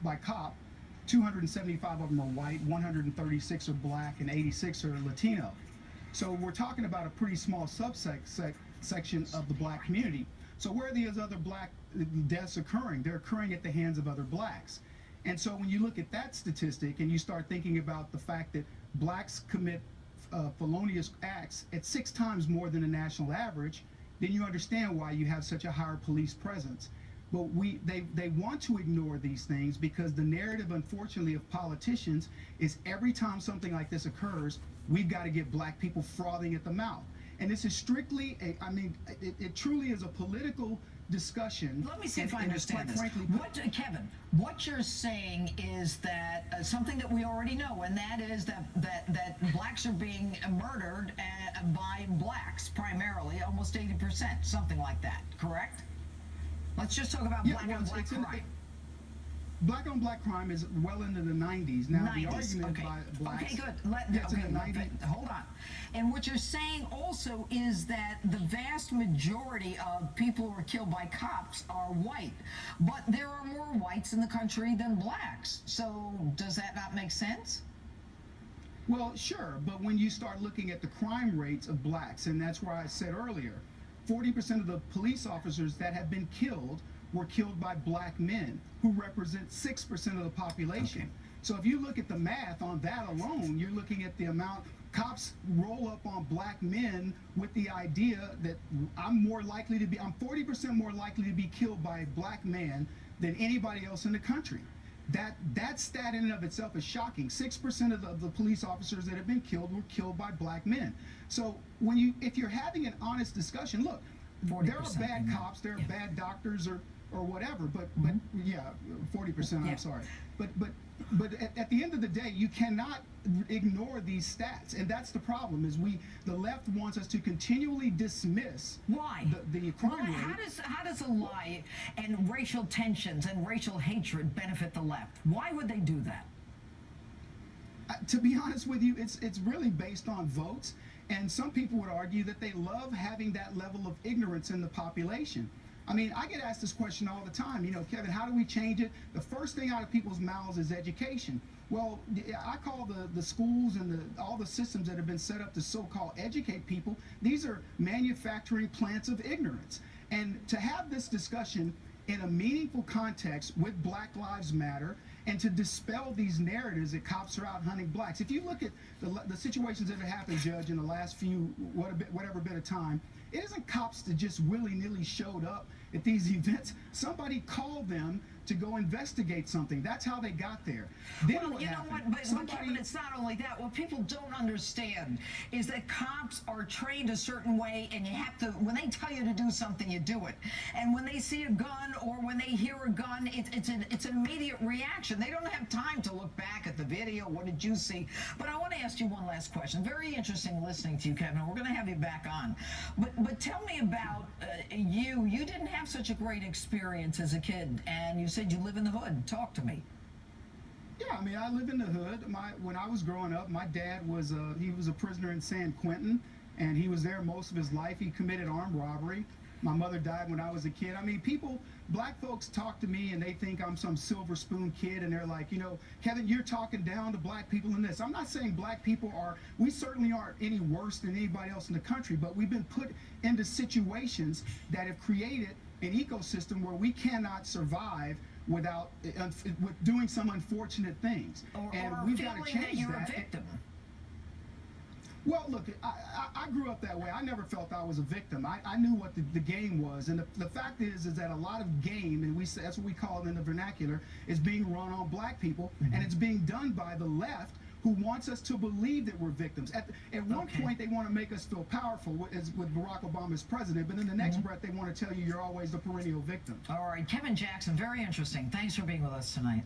by cop, 275 of them are white, 136 are black, and 86 are Latino. So we're talking about a pretty small section of the black community. So where are these other black deaths occurring? They're occurring at the hands of other blacks. And so when you look at that statistic and you start thinking about the fact that blacks commit felonious acts at 6 times more than the national average, then you understand why you have such a higher police presence. But they want to ignore these things because the narrative, unfortunately, of politicians is every time something like this occurs, we've got to get black people frothing at the mouth. And this is strictly, it truly is a political discussion. Let me see if I understand this. Frankly, Kevin, what you're saying is that something that we already know, and that is that blacks are being murdered by blacks primarily, almost 80%, something like that, correct? Let's just talk about black on black crime. Black on black crime is well into the 90s. Now, the argument by blacks... Okay, good. Hold on. And what you're saying also is that the vast majority of people who are killed by cops are white. But there are more whites in the country than blacks. So does that not make sense? Well, sure. But when you start looking at the crime rates of blacks, and that's where I said earlier, 40% of the police officers that have been killed were killed by black men, who represent 6% of the population. Okay. So if you look at the math on that alone, you're looking at the amount cops roll up on black men with the idea that I'm 40% more likely to be killed by a black man than anybody else in the country. That stat in and of itself is shocking. 6% of the police officers that have been killed were killed by black men. So if you're having an honest discussion, look, there are bad cops, there are bad doctors or whatever, but yeah, 40%, I'm sorry. But at the end of the day, you cannot ignore these stats, and that's the problem. Is the left wants us to continually dismiss the crime rate. How does a lie and racial tensions and racial hatred benefit the left? Why would they do that? To be honest with you, it's really based on votes, and some people would argue that they love having that level of ignorance in the population. I mean, I get asked this question all the time, you know, Kevin, how do we change it? The first thing out of people's mouths is education. Well, I call the schools and all the systems that have been set up to so-called educate people, these are manufacturing plants of ignorance. And to have this discussion in a meaningful context with Black Lives Matter and to dispel these narratives that cops are out hunting blacks. If you look at the situations that have happened, Judge, in the last whatever bit of time, it isn't cops that just willy-nilly showed up at these events. Somebody called them to go investigate something. That's how they got there. Then well, you know what, but Kevin, it's not only that. What people don't understand is that cops are trained a certain way, and you have to, when they tell you to do something, you do it. And when they see a gun or when they hear a gun, it's an immediate reaction. They don't have time to look back at the video. What did you see? But I want to ask you one last question. Very interesting listening to you, Kevin. We're going to have you back on. But tell me about you. You didn't have such a great experience as a kid, and you said you live in the hood. Talk to me. Yeah, I mean, I live in the hood. When I was growing up, my dad was he was a prisoner in San Quentin, and he was there most of his life. He committed armed robbery. My mother died when I was a kid. I mean, black folks talk to me and they think I'm some silver spoon kid, and they're like, you know, Kevin, you're talking down to black people in this. I'm not saying black people we certainly aren't any worse than anybody else in the country, but we've been put into situations that have created an ecosystem where we cannot survive with doing some unfortunate things. And we've got to change that. You're a victim. Well, look, I grew up that way. I never felt I was a victim. I knew what the game was, and the fact is that a lot of game, and that's what we call it in the vernacular, is being run on black people, and it's being done by the left, who wants us to believe that we're victims. At one point, they want to make us feel powerful with Barack Obama as president, but in the next breath, they want to tell you you're always the perennial victim. All right, Kevin Jackson, very interesting. Thanks for being with us tonight.